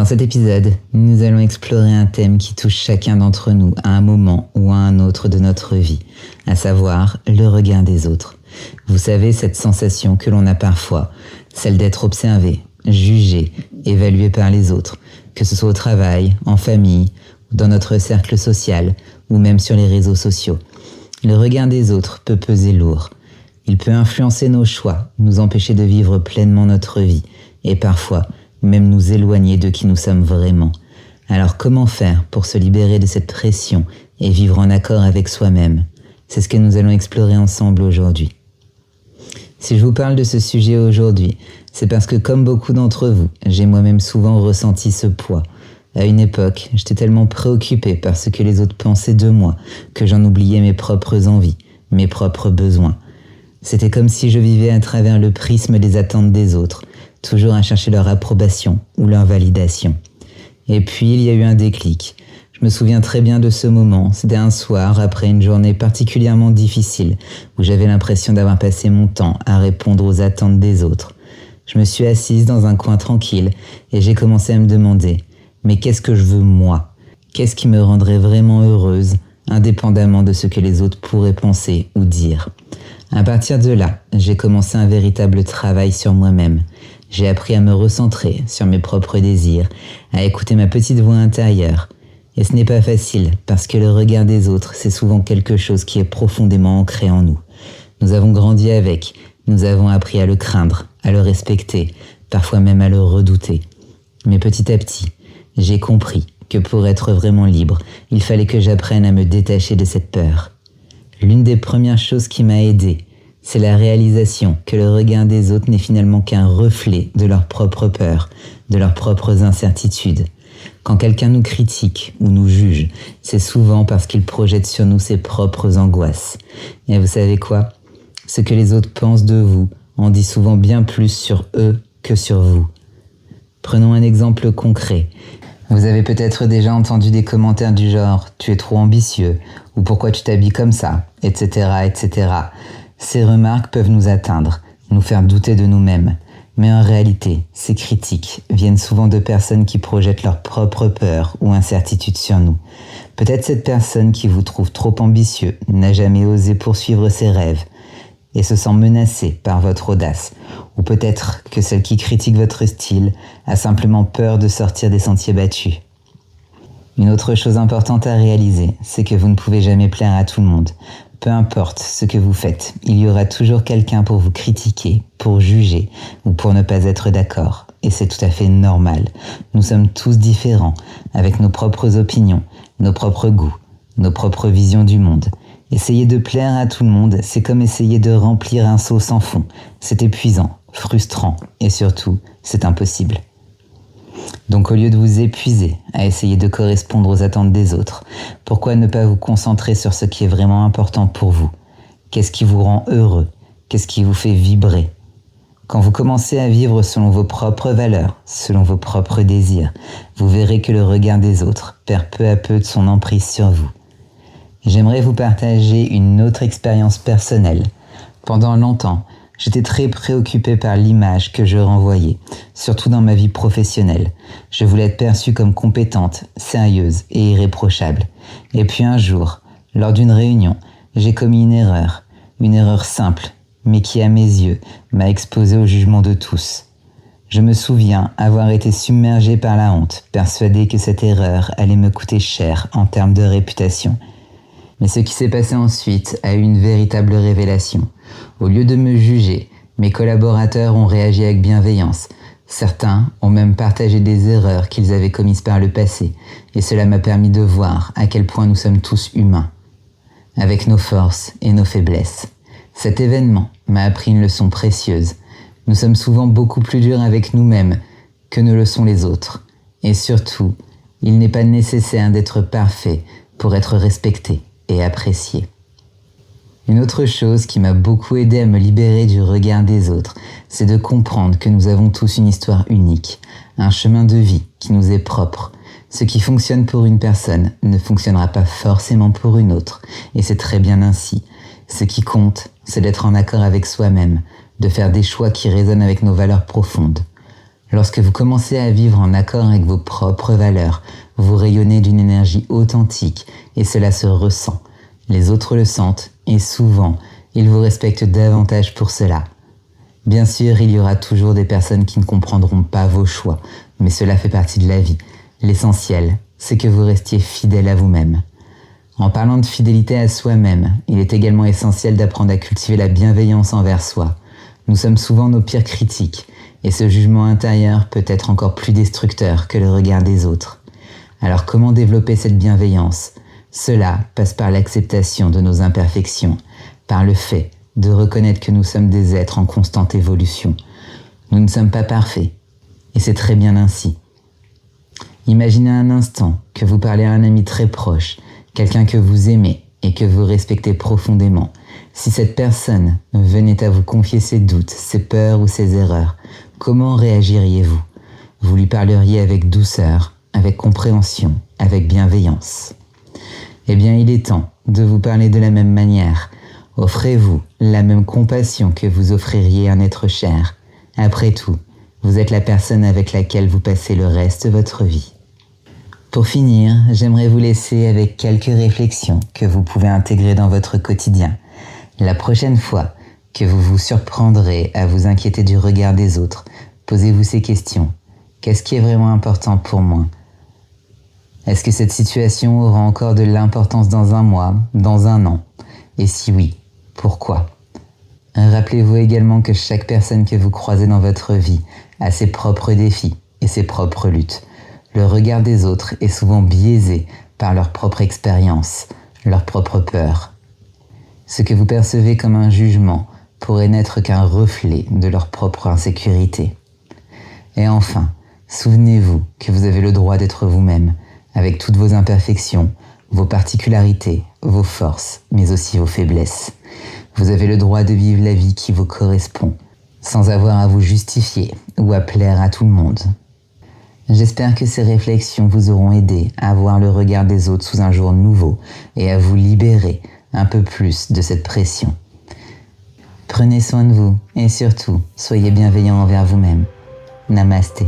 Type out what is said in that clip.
Dans cet épisode, nous allons explorer un thème qui touche chacun d'entre nous à un moment ou à un autre de notre vie, à savoir le regard des autres. Vous savez, cette sensation que l'on a parfois, celle d'être observé, jugé, évalué par les autres, que ce soit au travail, en famille, dans notre cercle social ou même sur les réseaux sociaux. Le regard des autres peut peser lourd. Il peut influencer nos choix, nous empêcher de vivre pleinement notre vie et parfois même nous éloigner de qui nous sommes vraiment. Alors comment faire pour se libérer de cette pression et vivre en accord avec soi-même? C'est ce que nous allons explorer ensemble aujourd'hui. Si je vous parle de ce sujet aujourd'hui, c'est parce que comme beaucoup d'entre vous, j'ai moi-même souvent ressenti ce poids. À une époque, j'étais tellement préoccupé par ce que les autres pensaient de moi que j'en oubliais mes propres envies, mes propres besoins. C'était comme si je vivais à travers le prisme des attentes des autres, toujours à chercher leur approbation ou leur validation. Et puis il y a eu un déclic. Je me souviens très bien de ce moment. C'était un soir après une journée particulièrement difficile où j'avais l'impression d'avoir passé mon temps à répondre aux attentes des autres. Je me suis assise dans un coin tranquille et j'ai commencé à me demander « Mais qu'est-ce que je veux moi ? Qu'est-ce qui me rendrait vraiment heureuse, indépendamment de ce que les autres pourraient penser ou dire ?» À partir de là, j'ai commencé un véritable travail sur moi-même. J'ai appris à me recentrer sur mes propres désirs, à écouter ma petite voix intérieure. Et ce n'est pas facile, parce que le regard des autres, c'est souvent quelque chose qui est profondément ancré en nous. Nous avons grandi avec, nous avons appris à le craindre, à le respecter, parfois même à le redouter. Mais petit à petit, j'ai compris que pour être vraiment libre, il fallait que j'apprenne à me détacher de cette peur. L'une des premières choses qui m'a aidé, c'est la réalisation que le regard des autres n'est finalement qu'un reflet de leurs propres peurs, de leurs propres incertitudes. Quand quelqu'un nous critique ou nous juge, c'est souvent parce qu'il projette sur nous ses propres angoisses. Et vous savez quoi ? Ce que les autres pensent de vous en dit souvent bien plus sur eux que sur vous. Prenons un exemple concret. Vous avez peut-être déjà entendu des commentaires du genre « tu es trop ambitieux » ou « pourquoi tu t'habilles comme ça ?» etc., etc. Ces remarques peuvent nous atteindre, nous faire douter de nous-mêmes. Mais en réalité, ces critiques viennent souvent de personnes qui projettent leurs propres peurs ou incertitudes sur nous. Peut-être cette personne qui vous trouve trop ambitieux n'a jamais osé poursuivre ses rêves et se sent menacée par votre audace. Ou peut-être que celle qui critique votre style a simplement peur de sortir des sentiers battus. Une autre chose importante à réaliser, c'est que vous ne pouvez jamais plaire à tout le monde. Peu importe ce que vous faites, il y aura toujours quelqu'un pour vous critiquer, pour juger ou pour ne pas être d'accord. Et c'est tout à fait normal. Nous sommes tous différents, avec nos propres opinions, nos propres goûts, nos propres visions du monde. Essayer de plaire à tout le monde, c'est comme essayer de remplir un seau sans fond. C'est épuisant, frustrant et surtout, c'est impossible. Donc au lieu de vous épuiser à essayer de correspondre aux attentes des autres, pourquoi ne pas vous concentrer sur ce qui est vraiment important pour vous ? Qu'est-ce qui vous rend heureux ? Qu'est-ce qui vous fait vibrer ? Quand vous commencez à vivre selon vos propres valeurs, selon vos propres désirs, vous verrez que le regard des autres perd peu à peu de son emprise sur vous. J'aimerais vous partager une autre expérience personnelle. Pendant longtemps, j'étais très préoccupé par l'image que je renvoyais, surtout dans ma vie professionnelle. Je voulais être perçue comme compétente, sérieuse et irréprochable. Et puis un jour, lors d'une réunion, j'ai commis une erreur simple, mais qui à mes yeux m'a exposé au jugement de tous. Je me souviens avoir été submergé par la honte, persuadé que cette erreur allait me coûter cher en termes de réputation. Mais ce qui s'est passé ensuite a eu une véritable révélation. Au lieu de me juger, mes collaborateurs ont réagi avec bienveillance. Certains ont même partagé des erreurs qu'ils avaient commises par le passé, et cela m'a permis de voir à quel point nous sommes tous humains, avec nos forces et nos faiblesses. Cet événement m'a appris une leçon précieuse. Nous sommes souvent beaucoup plus durs avec nous-mêmes que ne le sont les autres. Et surtout, il n'est pas nécessaire d'être parfait pour être respecté et apprécié. Une autre chose qui m'a beaucoup aidé à me libérer du regard des autres, c'est de comprendre que nous avons tous une histoire unique, un chemin de vie qui nous est propre. Ce qui fonctionne pour une personne ne fonctionnera pas forcément pour une autre, et c'est très bien ainsi. Ce qui compte, c'est d'être en accord avec soi-même, de faire des choix qui résonnent avec nos valeurs profondes. Lorsque vous commencez à vivre en accord avec vos propres valeurs, vous rayonnez d'une énergie authentique et cela se ressent. Les autres le sentent et souvent, ils vous respectent davantage pour cela. Bien sûr, il y aura toujours des personnes qui ne comprendront pas vos choix, mais cela fait partie de la vie. L'essentiel, c'est que vous restiez fidèle à vous-même. En parlant de fidélité à soi-même, il est également essentiel d'apprendre à cultiver la bienveillance envers soi. Nous sommes souvent nos pires critiques, et ce jugement intérieur peut être encore plus destructeur que le regard des autres. Alors comment développer cette bienveillance ? Cela passe par l'acceptation de nos imperfections, par le fait de reconnaître que nous sommes des êtres en constante évolution. Nous ne sommes pas parfaits, et c'est très bien ainsi. Imaginez un instant que vous parlez à un ami très proche, quelqu'un que vous aimez et que vous respectez profondément. Si cette personne venait à vous confier ses doutes, ses peurs ou ses erreurs, comment réagiriez-vous ? Vous lui parleriez avec douceur, avec compréhension, avec bienveillance. Eh bien, il est temps de vous parler de la même manière. Offrez-vous la même compassion que vous offririez à un être cher. Après tout, vous êtes la personne avec laquelle vous passez le reste de votre vie. Pour finir, j'aimerais vous laisser avec quelques réflexions que vous pouvez intégrer dans votre quotidien. La prochaine fois que vous vous surprendrez à vous inquiéter du regard des autres, posez-vous ces questions. Qu'est-ce qui est vraiment important pour moi ? Est-ce que cette situation aura encore de l'importance dans un mois, dans un an ? Et si oui, pourquoi ? Rappelez-vous également que chaque personne que vous croisez dans votre vie a ses propres défis et ses propres luttes. Le regard des autres est souvent biaisé par leur propre expérience, leur propre peur. Ce que vous percevez comme un jugement pourrait n'être qu'un reflet de leur propre insécurité. Et enfin, souvenez-vous que vous avez le droit d'être vous-même, avec toutes vos imperfections, vos particularités, vos forces, mais aussi vos faiblesses. Vous avez le droit de vivre la vie qui vous correspond, sans avoir à vous justifier ou à plaire à tout le monde. J'espère que ces réflexions vous auront aidé à voir le regard des autres sous un jour nouveau et à vous libérer un peu plus de cette pression. Prenez soin de vous et surtout, soyez bienveillants envers vous-même. Namasté.